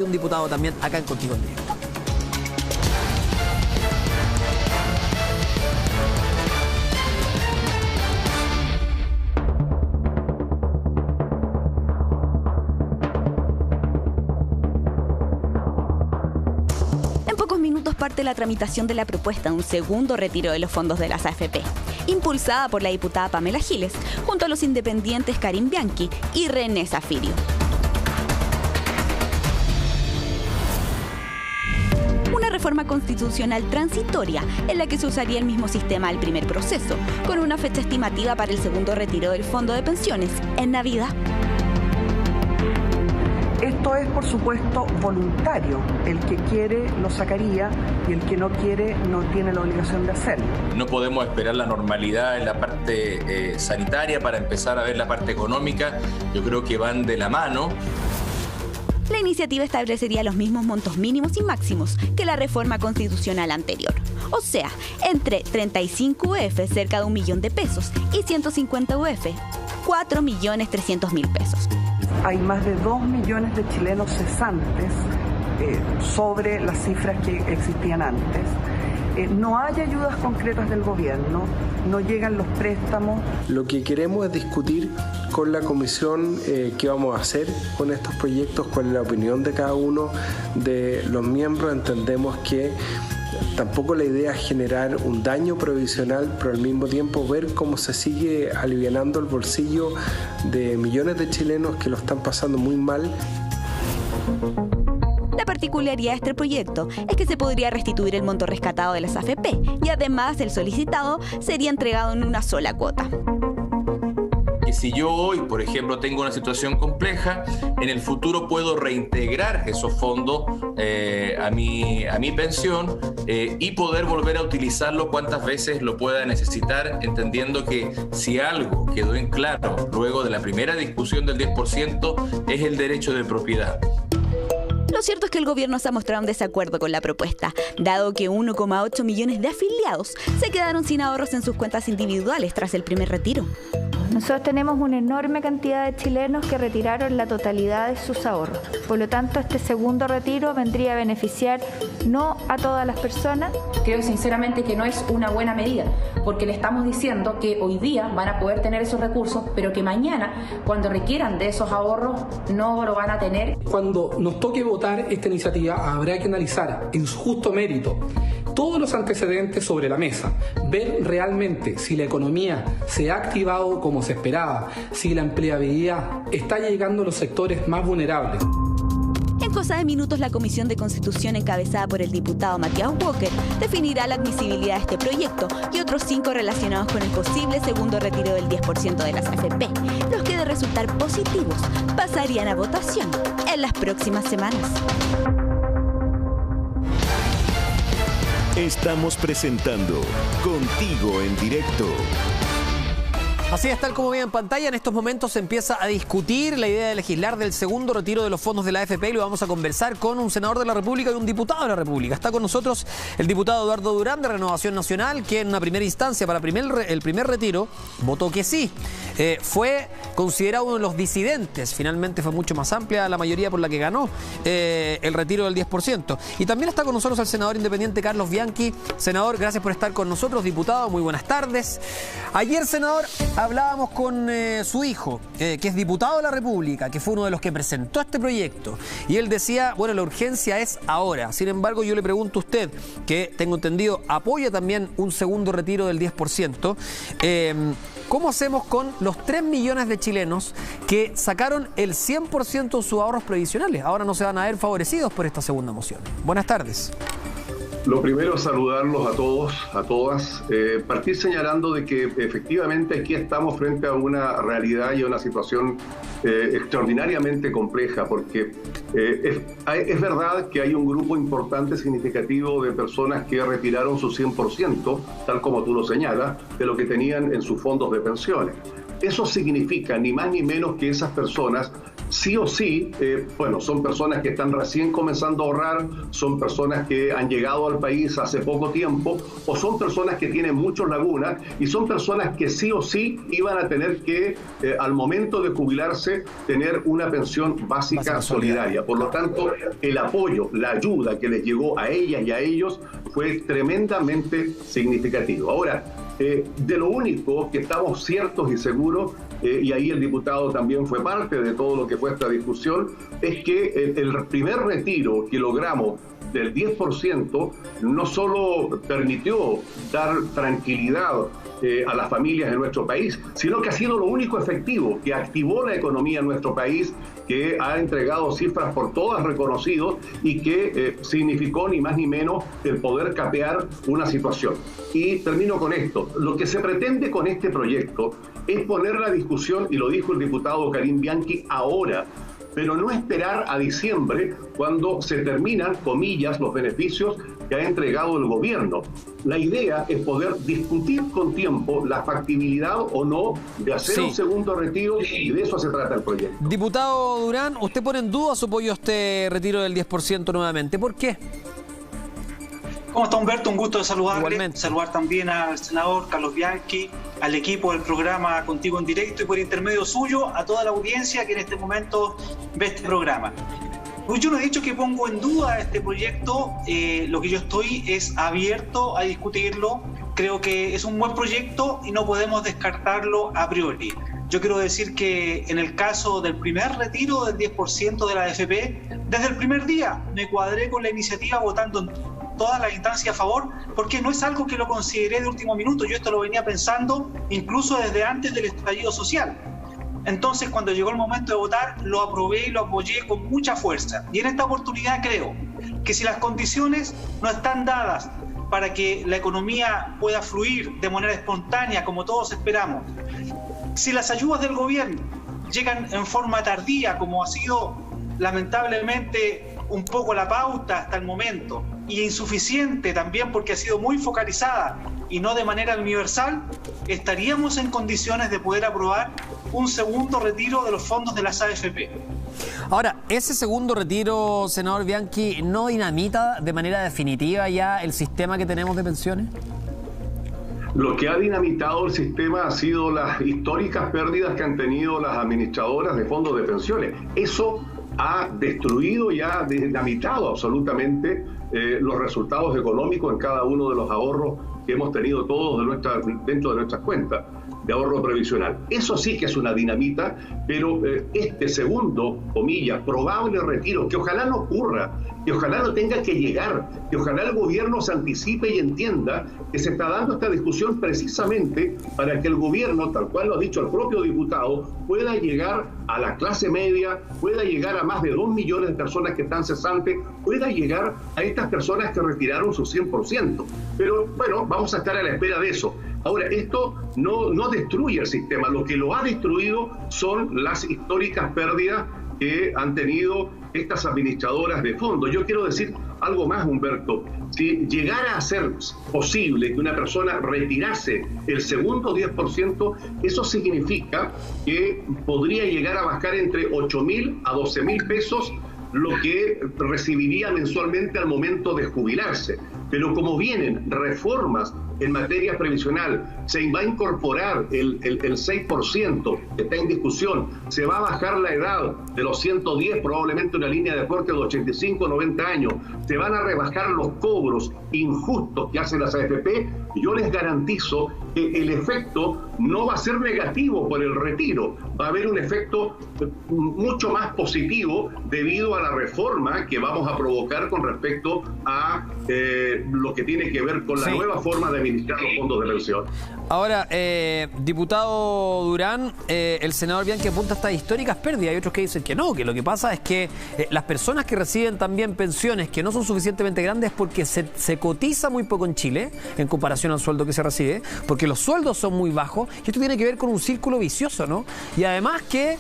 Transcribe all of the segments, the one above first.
Un diputado también acá en Contigo en Directo. En pocos minutos parte la tramitación de la propuesta de un segundo retiro de los fondos de las AFP, impulsada por la diputada Pamela Giles, junto a los independientes Karim Bianchi y René Zafirio. Reforma constitucional transitoria en la que se usaría el mismo sistema del primer proceso, con una fecha estimativa para el segundo retiro del fondo de pensiones en Navidad. Esto es, por supuesto, voluntario. El que quiere lo sacaría y el que no quiere no tiene la obligación de hacerlo. No podemos esperar la normalidad en la parte sanitaria para empezar a ver la parte económica. Yo creo que van de la mano. La iniciativa establecería los mismos montos mínimos y máximos que la reforma constitucional anterior. O sea, entre 35 UF, cerca de 1 millón de pesos, y 150 UF, 4.300.000 pesos. Hay más de 2 millones de chilenos cesantes sobre las cifras que existían antes. No hay ayudas concretas del gobierno, no llegan los préstamos. Lo que queremos es discutir con la comisión qué vamos a hacer con estos proyectos, cuál es la opinión de cada uno de los miembros. Entendemos que tampoco la idea es generar un daño provisional, pero al mismo tiempo ver cómo se sigue alivianando el bolsillo de millones de chilenos que lo están pasando muy mal. La particularidad de este proyecto es que se podría restituir el monto rescatado de las AFP y además el solicitado sería entregado en una sola cuota. Y si yo hoy, por ejemplo, tengo una situación compleja, en el futuro puedo reintegrar esos fondos a mi pensión y poder volver a utilizarlo cuantas veces lo pueda necesitar, entendiendo que si algo quedó en claro luego de la primera discusión del 10% es el derecho de propiedad. Lo cierto es que el gobierno se ha mostrado en desacuerdo con la propuesta, dado que 1,8 millones de afiliados se quedaron sin ahorros en sus cuentas individuales tras el primer retiro. Nosotros tenemos una enorme cantidad de chilenos que retiraron la totalidad de sus ahorros. Por lo tanto, este segundo retiro vendría a beneficiar no a todas las personas. Creo sinceramente que no es una buena medida, porque le estamos diciendo que hoy día van a poder tener esos recursos, pero que mañana, cuando requieran de esos ahorros, no lo van a tener. Cuando nos toque votar esta iniciativa, habrá que analizar en su justo mérito todos los antecedentes sobre la mesa, ver realmente si la economía se ha activado como se esperaba, si la empleabilidad está llegando a los sectores más vulnerables. En cosa de minutos, la Comisión de Constitución, encabezada por el diputado Matías Walker, definirá la admisibilidad de este proyecto y otros 5 relacionados con el posible segundo retiro del 10% de las AFP, los que de resultar positivos pasarían a votación en las próximas semanas. Estamos presentando Contigo en Directo. Así es, tal como ven en pantalla, en estos momentos se empieza a discutir la idea de legislar del segundo retiro de los fondos de la AFP y lo vamos a conversar con un senador de la República y un diputado de la República. Está con nosotros el diputado Eduardo Durán de Renovación Nacional, que en una primera instancia para el primer retiro votó que sí. Fue considerado uno de los disidentes, finalmente fue mucho más amplia la mayoría por la que ganó el retiro del 10%. Y también está con nosotros el senador independiente Carlos Bianchi. Senador, gracias por estar con nosotros. Diputado, muy buenas tardes. Ayer, senador, hablábamos con su hijo, que es diputado de la República, que fue uno de los que presentó este proyecto. Y él decía, bueno, la urgencia es ahora. Sin embargo, yo le pregunto a usted, que tengo entendido, apoya también un segundo retiro del 10%. ¿Cómo hacemos con los 3 millones de chilenos que sacaron el 100% de sus ahorros previsionales? Ahora no se van a ver favorecidos por esta segunda moción. Buenas tardes. Lo primero es saludarlos a todos, a todas. Partir señalando de que efectivamente aquí estamos frente a una realidad y a una situación extraordinariamente compleja, porque es verdad que hay un grupo importante, significativo de personas que retiraron su 100%, tal como tú lo señalas, de lo que tenían en sus fondos de pensiones. Eso significa ni más ni menos que esas personas sí o sí, bueno, son personas que están recién comenzando a ahorrar, son personas que han llegado al país hace poco tiempo, o son personas que tienen muchas lagunas, y son personas que sí o sí iban a tener que, al momento de jubilarse, tener una pensión básica solidaria. Por lo tanto, el apoyo, la ayuda que les llegó a ellas y a ellos fue tremendamente significativo. Ahora, de lo único que estamos ciertos y seguros, y ahí el diputado también fue parte de todo lo que fue esta discusión, es que el primer retiro que logramos del 10% no solo permitió dar tranquilidad a las familias de nuestro país, sino que ha sido lo único efectivo que activó la economía en nuestro país, que ha entregado cifras por todas reconocidos y que significó ni más ni menos el poder capear una situación. Y termino con esto. Lo que se pretende con este proyecto es poner la discusión, y lo dijo el diputado Karim Bianchi, ahora, pero no esperar a diciembre cuando se terminan, comillas, los beneficios que ha entregado el gobierno. La idea es poder discutir con tiempo la factibilidad o no de hacer un segundo retiro, y de eso se trata el proyecto. Diputado Durán, usted pone en duda su apoyo a este retiro del 10% nuevamente. ¿Por qué? ¿Cómo está, Humberto? Un gusto de saludarle. Igualmente. Saludar también al senador Carlos Bianchi, al equipo del programa Contigo en Directo y por intermedio suyo a toda la audiencia que en este momento ve este programa. Pues yo no he dicho que pongo en duda este proyecto, lo que yo estoy es abierto a discutirlo. Creo que es un buen proyecto y no podemos descartarlo a priori. Yo quiero decir que en el caso del primer retiro del 10% de la AFP, desde el primer día me cuadré con la iniciativa votando en todas las instancias a favor, porque no es algo que lo consideré de último minuto. Yo esto lo venía pensando incluso desde antes del estallido social. Entonces, cuando llegó el momento de votar, lo aprobé y lo apoyé con mucha fuerza. Y en esta oportunidad creo que si las condiciones no están dadas para que la economía pueda fluir de manera espontánea, como todos esperamos, si las ayudas del gobierno llegan en forma tardía, como ha sido lamentablemente un poco la pauta hasta el momento, y insuficiente también porque ha sido muy focalizada y no de manera universal, estaríamos en condiciones de poder aprobar un segundo retiro de los fondos de las AFP. Ahora, ¿ese segundo retiro, senador Bianchi, no dinamita de manera definitiva ya el sistema que tenemos de pensiones? Lo que ha dinamitado el sistema ha sido las históricas pérdidas que han tenido las administradoras de fondos de pensiones. Eso ha destruido y ha dinamitado absolutamente los resultados económicos en cada uno de los ahorros que hemos tenido todos dentro de nuestras cuentas de ahorro previsional. Eso sí que es una dinamita, pero este segundo, comillas, probable retiro, que ojalá no ocurra, que ojalá no tenga que llegar, que ojalá el gobierno se anticipe y entienda que se está dando esta discusión precisamente para que el gobierno, tal cual lo ha dicho el propio diputado, pueda llegar a la clase media, pueda llegar a más de 2 millones de personas que están cesantes, pueda llegar a estas personas que retiraron su 100%. Pero bueno, vamos a estar a la espera de eso. Ahora, esto no destruye el sistema, lo que lo ha destruido son las históricas pérdidas que han tenido estas administradoras de fondos. Yo quiero decir algo más, Humberto. Si llegara a ser posible que una persona retirase el segundo 10%, eso significa que podría llegar a bajar entre 8.000 a 12.000 pesos lo que recibiría mensualmente al momento de jubilarse. Pero como vienen reformas en materia previsional, se va a incorporar el 6% que está en discusión, se va a bajar la edad de los 110, probablemente una línea de corte de 85, 90 años, se van a rebajar los cobros injustos que hacen las AFP, y yo les garantizo que el efecto no va a ser negativo por el retiro, va a haber un efecto mucho más positivo debido a la reforma que vamos a provocar con respecto a lo que tiene que ver con la nueva forma de administrar los fondos de pensión. Ahora, diputado Durán, el senador Bianchi apunta a estas históricas pérdidas. Hay otros que dicen que no, que lo que pasa es que las personas que reciben también pensiones que no son suficientemente grandes porque se cotiza muy poco en Chile en comparación al sueldo que se recibe, porque los sueldos son muy bajos, y esto tiene que ver con un círculo vicioso, ¿no? Y además que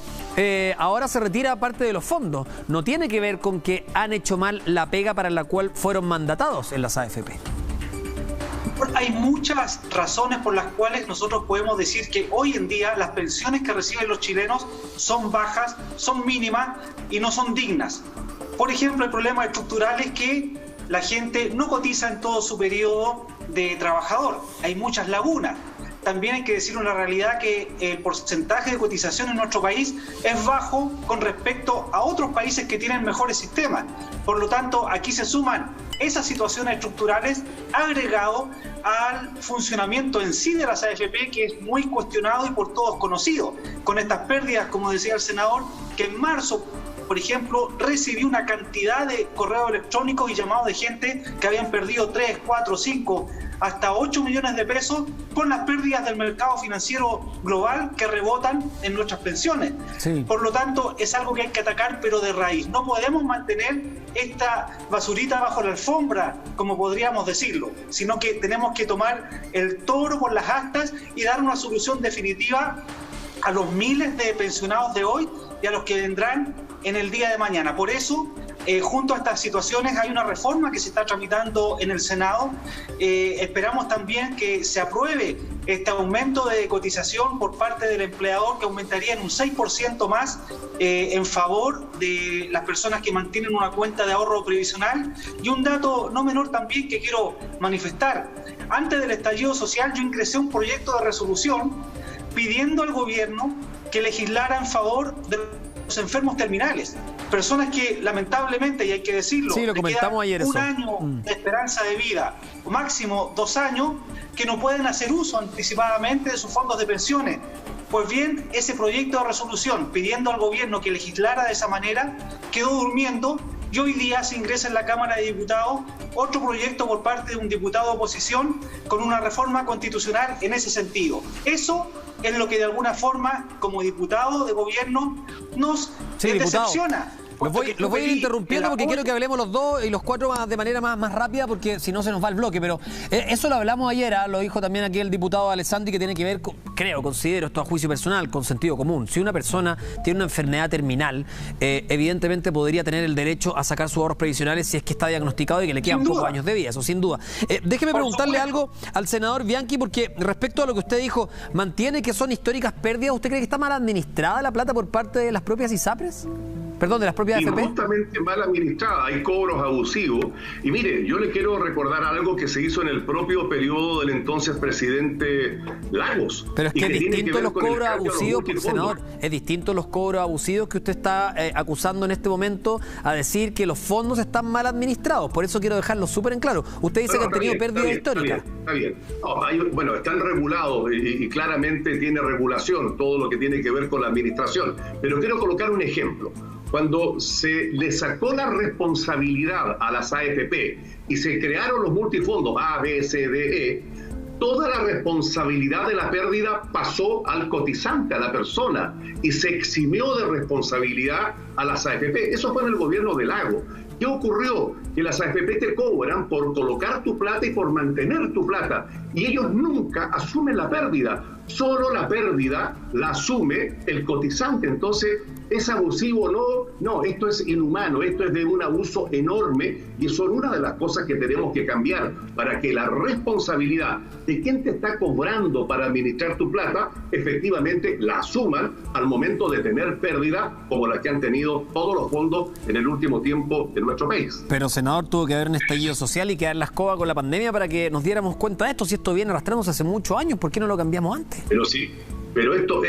ahora se retira parte de los fondos. No tiene que ver con que han hecho mal la pega para la cual fueron mandatados en las AFP. Hay muchas razones por las cuales nosotros podemos decir que hoy en día las pensiones que reciben los chilenos son bajas, son mínimas y no son dignas. Por ejemplo, el problema estructural es que la gente no cotiza en todo su periodo de trabajador. Hay muchas lagunas. También hay que decir una realidad que el porcentaje de cotización en nuestro país es bajo con respecto a otros países que tienen mejores sistemas. Por lo tanto, aquí se suman esas situaciones estructurales agregado al funcionamiento en sí de las AFP, que es muy cuestionado y por todos conocido. Con estas pérdidas, como decía el senador, que en marzo, por ejemplo, recibí una cantidad de correos electrónicos y llamados de gente que habían perdido 3, 4, 5, hasta 8 millones de pesos por las pérdidas del mercado financiero global que rebotan en nuestras pensiones. Sí. Por lo tanto, es algo que hay que atacar, pero de raíz. No podemos mantener esta basurita bajo la alfombra, como podríamos decirlo, sino que tenemos que tomar el toro por las astas y dar una solución definitiva a los miles de pensionados de hoy y a los que vendrán en el día de mañana. Por eso, junto a estas situaciones hay una reforma que se está tramitando en el Senado. Esperamos también que se apruebe este aumento de cotización por parte del empleador, que aumentaría en un 6% más en favor de las personas que mantienen una cuenta de ahorro previsional. Y un dato no menor también que quiero manifestar. Antes del estallido social yo ingresé un proyecto de resolución pidiendo al gobierno que legislara en favor de los enfermos terminales, personas que lamentablemente, y hay que decirlo, sí, lo comentamos ayer, un año de esperanza de vida, o máximo 2 años, que no pueden hacer uso anticipadamente de sus fondos de pensiones. Pues bien, ese proyecto de resolución pidiendo al gobierno que legislara de esa manera quedó durmiendo, y hoy día se ingresa en la Cámara de Diputados otro proyecto por parte de un diputado de oposición con una reforma constitucional en ese sentido. Eso es lo que de alguna forma, como diputado de gobierno, nos decepciona. Los voy a ir interrumpiendo porque quiero que hablemos los dos y los cuatro de manera más rápida, porque si no se nos va el bloque. Pero eso lo hablamos ayer, lo dijo también aquí el diputado Alessandri, que tiene que ver, considero esto a juicio personal, con sentido común. Si una persona tiene una enfermedad terminal, evidentemente podría tener el derecho a sacar sus ahorros previsionales si es que está diagnosticado y que le quedan pocos años de vida, eso sin duda. Déjeme preguntarle algo al senador Bianchi, porque respecto a lo que usted dijo, ¿mantiene que son históricas pérdidas? ¿Usted cree que está mal administrada la plata por parte de las propias ISAPRES? Perdón, de las propias AFP. Injustamente mal administrada, hay cobros abusivos. Y mire, yo le quiero recordar algo que se hizo en el propio periodo del entonces presidente Lagos. Pero es que es distinto los cobros abusivos, senador, es distinto los cobros abusivos que usted está acusando en este momento a decir que los fondos están mal administrados. Por eso quiero dejarlo súper en claro. Usted dice que han tenido pérdidas históricas. Está bien. Bueno, están regulados y claramente tiene regulación todo lo que tiene que ver con la administración. Pero quiero colocar un ejemplo. Cuando se le sacó la responsabilidad a las AFP y se crearon los multifondos A, B, C, D, E, toda la responsabilidad de la pérdida pasó al cotizante, a la persona, y se eximió de responsabilidad a las AFP. Eso fue en el gobierno de Lagos. ¿Qué ocurrió? Que las AFP te cobran por colocar tu plata y por mantener tu plata. Y ellos nunca asumen la pérdida. Solo la pérdida la asume el cotizante. Entonces, ¿es abusivo? No, esto es inhumano, esto es de un abuso enorme y son una de las cosas que tenemos que cambiar para que la responsabilidad de quien te está cobrando para administrar tu plata, efectivamente la asuman al momento de tener pérdida como la que han tenido todos los fondos en el último tiempo en nuestro país. Pero, senador, tuvo que haber un estallido social y quedar la escoba con la pandemia para que nos diéramos cuenta de esto. Si esto viene arrastrándose hace muchos años, ¿por qué no lo cambiamos antes? Pero sí. Pero esto,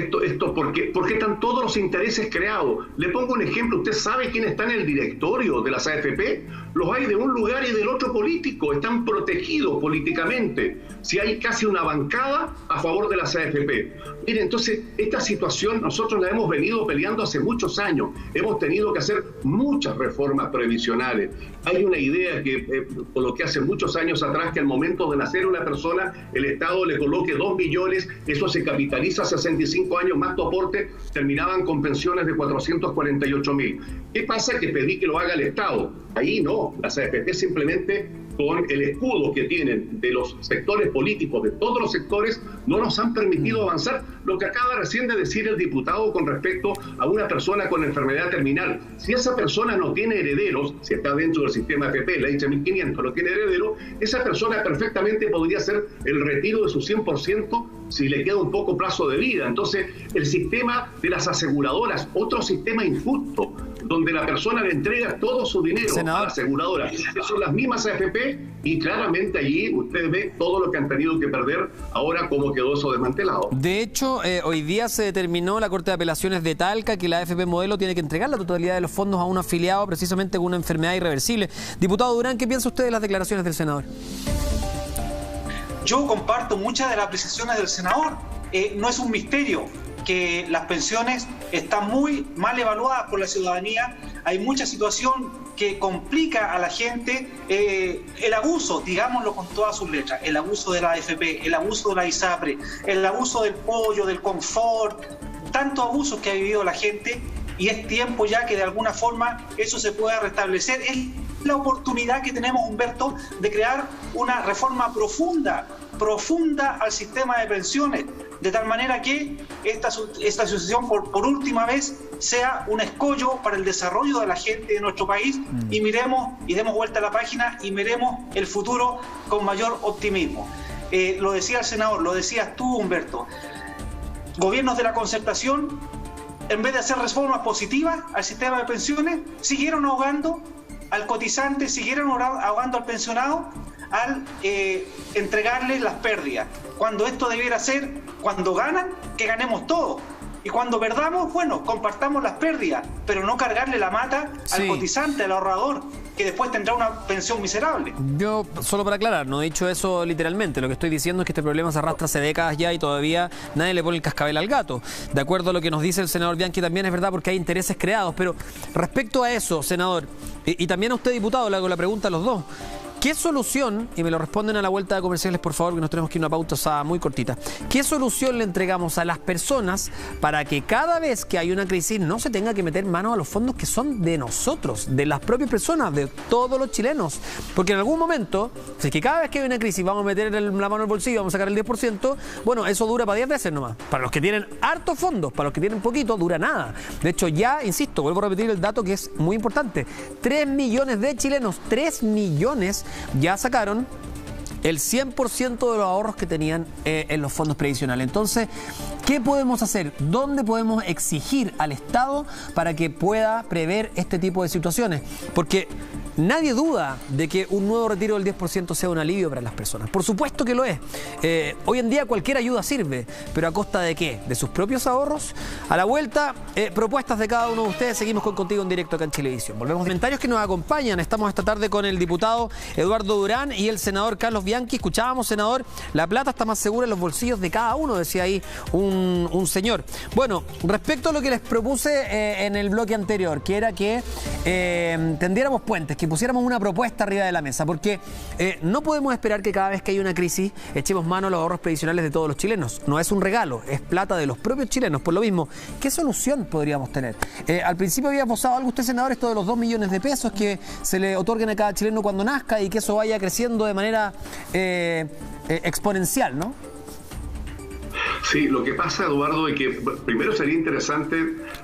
¿por qué están todos los intereses creados? Le pongo un ejemplo. ¿Usted sabe quién está en el directorio de las AFP? Los hay de un lugar y del otro político. Están protegidos políticamente. Si hay casi una bancada a favor de las AFP. Mire, entonces, esta situación nosotros la hemos venido peleando hace muchos años. Hemos tenido que hacer muchas reformas previsionales. Hay una idea que, por lo que hace muchos años atrás, que al momento de nacer una persona, el Estado le coloque 2 millones, eso se capitaliza 65 años más tu aporte, terminaban con pensiones de 448.000. ¿Qué pasa? Que pedí que lo haga el Estado. Ahí no, las AFP simplemente con el escudo que tienen de los sectores políticos, de todos los sectores, no nos han permitido avanzar. Lo que acaba recién de decir el diputado con respecto a una persona con enfermedad terminal. Si esa persona no tiene herederos, si está dentro del sistema AFP, la H1500 no tiene herederos, esa persona perfectamente podría hacer el retiro de su 100% si le queda un poco plazo de vida. Entonces, el sistema de las aseguradoras, otro sistema injusto, donde la persona le entrega todo su dinero a la aseguradora, que son las mismas AFP, y claramente allí usted ve todo lo que han tenido que perder, ahora cómo quedó eso desmantelado. De hecho, hoy día se determinó la Corte de Apelaciones de Talca que la AFP Modelo tiene que entregar la totalidad de los fondos a un afiliado precisamente con una enfermedad irreversible. Diputado Durán, ¿qué piensa usted de las declaraciones del senador? Yo comparto muchas de las apreciaciones del senador. No es un misterio que las pensiones están muy mal evaluadas por la ciudadanía. Hay mucha situación que complica a la gente, el abuso, digámoslo con todas sus letras, el abuso de la AFP, el abuso de la ISAPRE, el abuso del pollo, del confort, tantos abusos que ha vivido la gente, y es tiempo ya que de alguna forma eso se pueda restablecer. Es la oportunidad que tenemos, Humberto, de crear una reforma profunda al sistema de pensiones, de tal manera que esta asociación por última vez sea un escollo para el desarrollo de la gente de nuestro país, y miremos y demos vuelta a la página y miremos el futuro con mayor optimismo. Lo decía el senador, lo decías tú, Humberto, gobiernos de la concertación, en vez de hacer reformas positivas al sistema de pensiones, siguieron ahogando al cotizante, siguieron ahogando al pensionado al entregarles las pérdidas, cuando esto debiera ser, cuando ganan, que ganemos todos, y cuando perdamos, bueno, compartamos las pérdidas, pero no cargarle la mata al cotizante, al ahorrador, que después tendrá una pensión miserable. Yo, solo para aclarar, no he dicho eso literalmente. Lo que estoy diciendo es que este problema se arrastra hace décadas ya y todavía nadie le pone el cascabel al gato. De acuerdo a lo que nos dice el senador Bianchi, también es verdad, porque hay intereses creados. Pero respecto a eso, senador, y también a usted, diputado, le hago la pregunta a los dos. ¿Qué solución, y me lo responden a la vuelta de comerciales, por favor, que nos tenemos que ir a una pausa muy cortita, qué solución le entregamos a las personas para que cada vez que hay una crisis no se tenga que meter mano a los fondos que son de nosotros, de las propias personas, de todos los chilenos? Porque en algún momento, si es que cada vez que hay una crisis vamos a meter la mano en el bolsillo, vamos a sacar el 10%, bueno, eso dura para 10 veces nomás. Para los que tienen hartos fondos, para los que tienen poquito, dura nada. De hecho, ya, insisto, vuelvo a repetir el dato que es muy importante, 3 millones de chilenos, 3 millones ya sacaron el 100% de los ahorros que tenían en los fondos previsionales. Entonces, ¿qué podemos hacer? ¿Dónde podemos exigir al Estado para que pueda prever este tipo de situaciones? Porque nadie duda de que un nuevo retiro del 10% sea un alivio para las personas. Por supuesto que lo es. Hoy en día cualquier ayuda sirve, pero ¿a costa de qué? ¿De sus propios ahorros? A la vuelta, propuestas de cada uno de ustedes. Seguimos con Contigo en Directo acá en Chilevisión. Volvemos a comentarios que nos acompañan. Estamos esta tarde con el diputado Eduardo Durán y el senador Carlos Bianchi. Escuchábamos, senador, la plata está más segura en los bolsillos de cada uno, decía ahí un señor. Bueno, respecto a lo que les propuse en el bloque anterior, que era que tendiéramos puentes, que pusiéramos una propuesta arriba de la mesa, porque no podemos esperar que cada vez que hay una crisis echemos mano a los ahorros previsionales de todos los chilenos. No es un regalo, es plata de los propios chilenos. Por lo mismo, ¿qué solución podríamos tener? Al principio había posado algo usted, senador, esto de los 2 millones de pesos que se le otorguen a cada chileno cuando nazca y que eso vaya creciendo de manera exponencial, ¿no? Sí, lo que pasa, Eduardo, es que primero sería interesante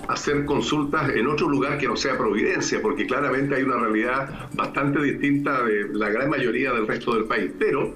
hacer consultas en otro lugar que no sea Providencia, porque claramente hay una realidad bastante distinta de la gran mayoría del resto del país. Pero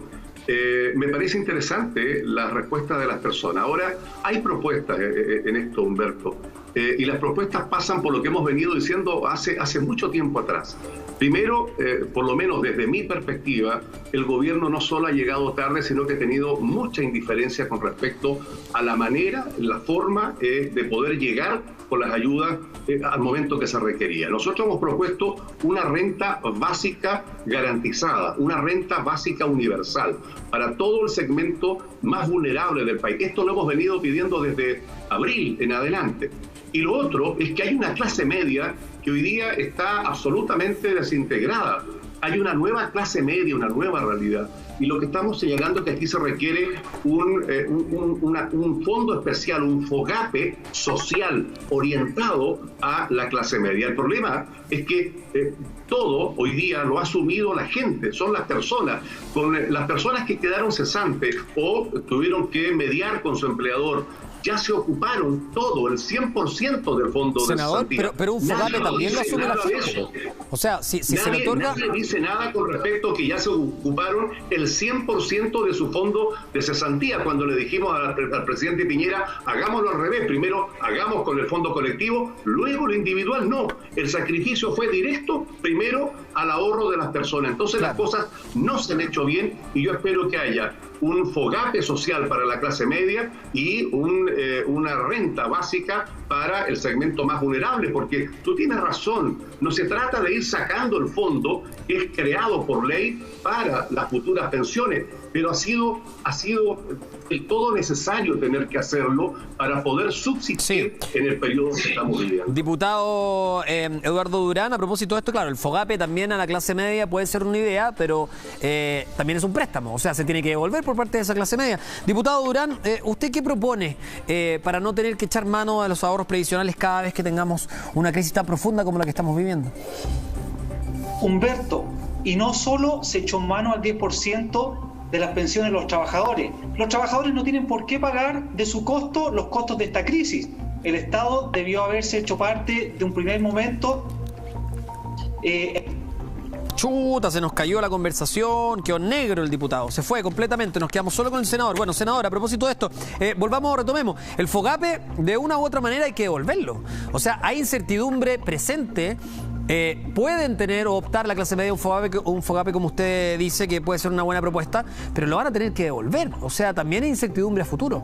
me parece interesante la respuesta de las personas. Ahora, hay propuestas en esto, Humberto, y las propuestas pasan por lo que hemos venido diciendo hace mucho tiempo atrás. Primero, por lo menos desde mi perspectiva, el gobierno no solo ha llegado tarde, sino que ha tenido mucha indiferencia con respecto a la manera, la forma de poder llegar con las ayudas al momento que se requería. Nosotros hemos propuesto una renta básica garantizada, una renta básica universal para todo el segmento más vulnerable del país. Esto lo hemos venido pidiendo desde abril en adelante. Y lo otro es que hay una clase media que hoy día está absolutamente desintegrada. hay una nueva clase media, una nueva realidad. Y lo que estamos señalando es que aquí se requiere un fondo especial, un FOGAPE social orientado a la clase media. El problema es que todo hoy día lo ha asumido la gente, son las personas. Con las personas que quedaron cesantes o tuvieron que mediar con su empleador, ya se ocuparon todo, el 100% del fondo de cesantía. Pero un FOGAPE también lo asume la gente. O sea, si se le otorga... Nadie dice nada con respecto a que ya se ocuparon el 100% de su fondo de cesantía. Cuando le dijimos al presidente Piñera, hagámoslo al revés, primero hagamos con el fondo colectivo, luego lo individual, no. El sacrificio fue directo, primero al ahorro de las personas. Entonces las cosas no se han hecho bien y yo espero que haya un FOGAPE social para la clase media y una renta básica para el segmento más vulnerable, porque tú tienes razón, no se trata de ir sacando el fondo que es creado por ley para las futuras pensiones, pero ha sido el todo necesario tener que hacerlo para poder subsistir en el periodo que estamos viviendo. Diputado Eduardo Durán, a propósito de esto, claro, el FOGAPE también a la clase media puede ser una idea, pero también es un préstamo, o sea, se tiene que devolver por parte de esa clase media. Diputado Durán, ¿usted qué propone para no tener que echar mano a los ahorros previsionales cada vez que tengamos una crisis tan profunda como la que estamos viviendo? Humberto, y no solo se echó mano al 10% de las pensiones de los trabajadores. Los trabajadores no tienen por qué pagar de su costo los costos de esta crisis. El Estado debió haberse hecho parte de un primer momento. Chuta, se nos cayó la conversación, quedó negro el diputado, se fue completamente, nos quedamos solo con el senador. Bueno, senador, a propósito de esto, volvamos, retomemos. El FOGAPE, de una u otra manera hay que devolverlo. O sea, hay incertidumbre presente. Pueden tener o optar la clase media un FOGAPE, como usted dice, que puede ser una buena propuesta, pero lo van a tener que devolver. O sea, también hay incertidumbre a futuro.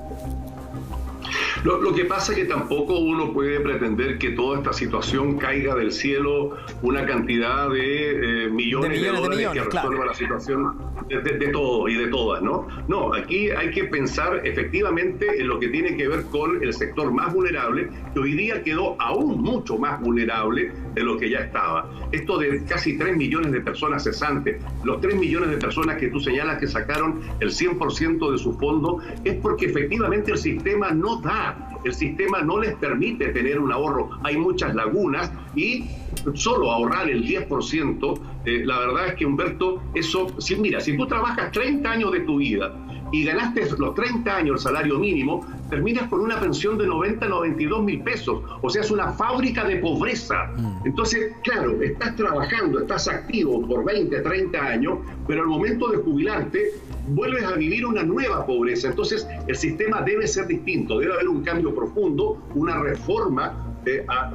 Lo que pasa es que tampoco uno puede pretender que toda esta situación caiga del cielo una cantidad de millones de dólares que resuelva la situación de todo y de todas, ¿no? No, aquí hay que pensar efectivamente en lo que tiene que ver con el sector más vulnerable, que hoy día quedó aún mucho más vulnerable de lo que ya estaba. Esto de casi 3 millones de personas cesantes, los 3 millones de personas que tú señalas que sacaron el 100% de su fondo, es porque efectivamente el sistema no da, el sistema no les permite tener un ahorro, hay muchas lagunas y solo ahorrar el 10%, la verdad es que, Humberto, eso, mira, si tú trabajas 30 años de tu vida y ganaste los 30 años el salario mínimo, terminas con una pensión de 92 mil pesos. O sea, es una fábrica de pobreza. Entonces, claro, estás trabajando, estás activo por 20, 30 años, pero al momento de jubilarte, vuelves a vivir una nueva pobreza. Entonces, el sistema debe ser distinto, debe haber un cambio profundo, una reforma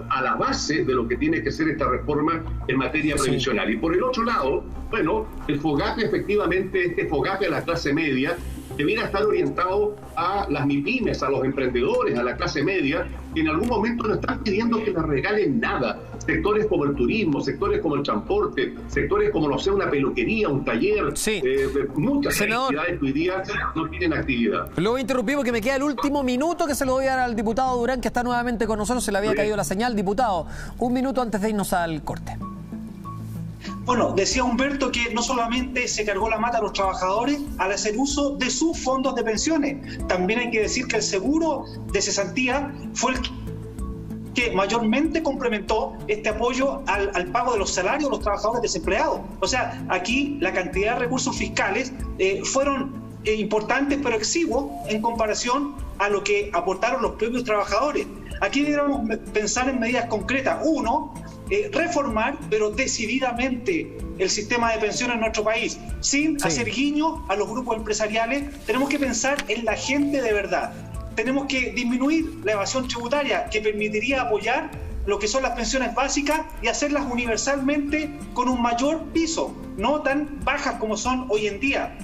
a la base de lo que tiene que ser esta reforma en materia previsional. Y por el otro lado, bueno, el FOGAPE, efectivamente, este FOGAPE a la clase media, debiera estar orientado a las MIPYMES, a los emprendedores, a la clase media, que en algún momento no están pidiendo que les regalen nada. Sectores como el turismo, sectores como el transporte, sectores como, no sé, una peluquería, un taller, muchas actividades que hoy día no tienen actividad. Lo voy a interrumpir porque me queda el último minuto que se lo voy a dar al diputado Durán, que está nuevamente con nosotros, se le había caído la señal. Diputado, un minuto antes de irnos al corte. Bueno, decía Humberto que no solamente se cargó la mata a los trabajadores al hacer uso de sus fondos de pensiones, también hay que decir que el seguro de cesantía fue el que mayormente complementó este apoyo al pago de los salarios de los trabajadores desempleados. O sea, aquí la cantidad de recursos fiscales fueron importantes pero exiguos en comparación a lo que aportaron los propios trabajadores. Aquí deberíamos pensar en medidas concretas. Uno, reformar, pero decididamente, el sistema de pensiones en nuestro país, sin hacer guiño a los grupos empresariales. Tenemos que pensar en la gente de verdad. Tenemos que disminuir la evasión tributaria que permitiría apoyar lo que son las pensiones básicas y hacerlas universalmente con un mayor piso, no tan bajas como son hoy en día.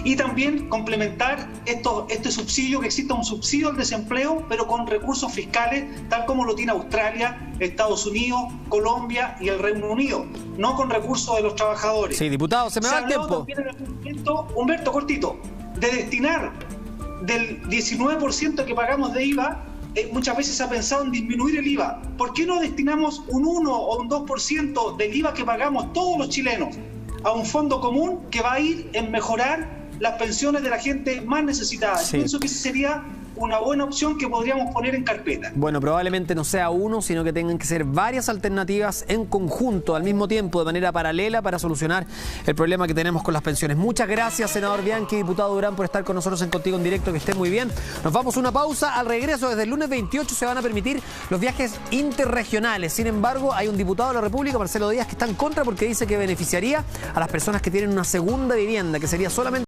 Y también complementar este subsidio, que exista un subsidio al desempleo, pero con recursos fiscales, tal como lo tiene Australia, Estados Unidos, Colombia y el Reino Unido, no con recursos de los trabajadores. Sí, diputado, se me va el tiempo. Humberto, cortito, de destinar del 19% que pagamos de IVA muchas veces se ha pensado en disminuir el IVA. ¿Por qué no destinamos un 1 o un 2% del IVA que pagamos todos los chilenos a un fondo común que va a ir en mejorar las pensiones de la gente más necesitada? Sí. Pienso que esa sería una buena opción que podríamos poner en carpeta. Bueno, probablemente no sea uno, sino que tengan que ser varias alternativas en conjunto, al mismo tiempo, de manera paralela, para solucionar el problema que tenemos con las pensiones. Muchas gracias, senador Bianchi, diputado Durán, por estar con nosotros en Contigo en Directo. Que esté muy bien. Nos vamos a una pausa. Al regreso, desde el lunes 28, se van a permitir los viajes interregionales. Sin embargo, hay un diputado de la República, Marcelo Díaz, que está en contra porque dice que beneficiaría a las personas que tienen una segunda vivienda, que sería solamente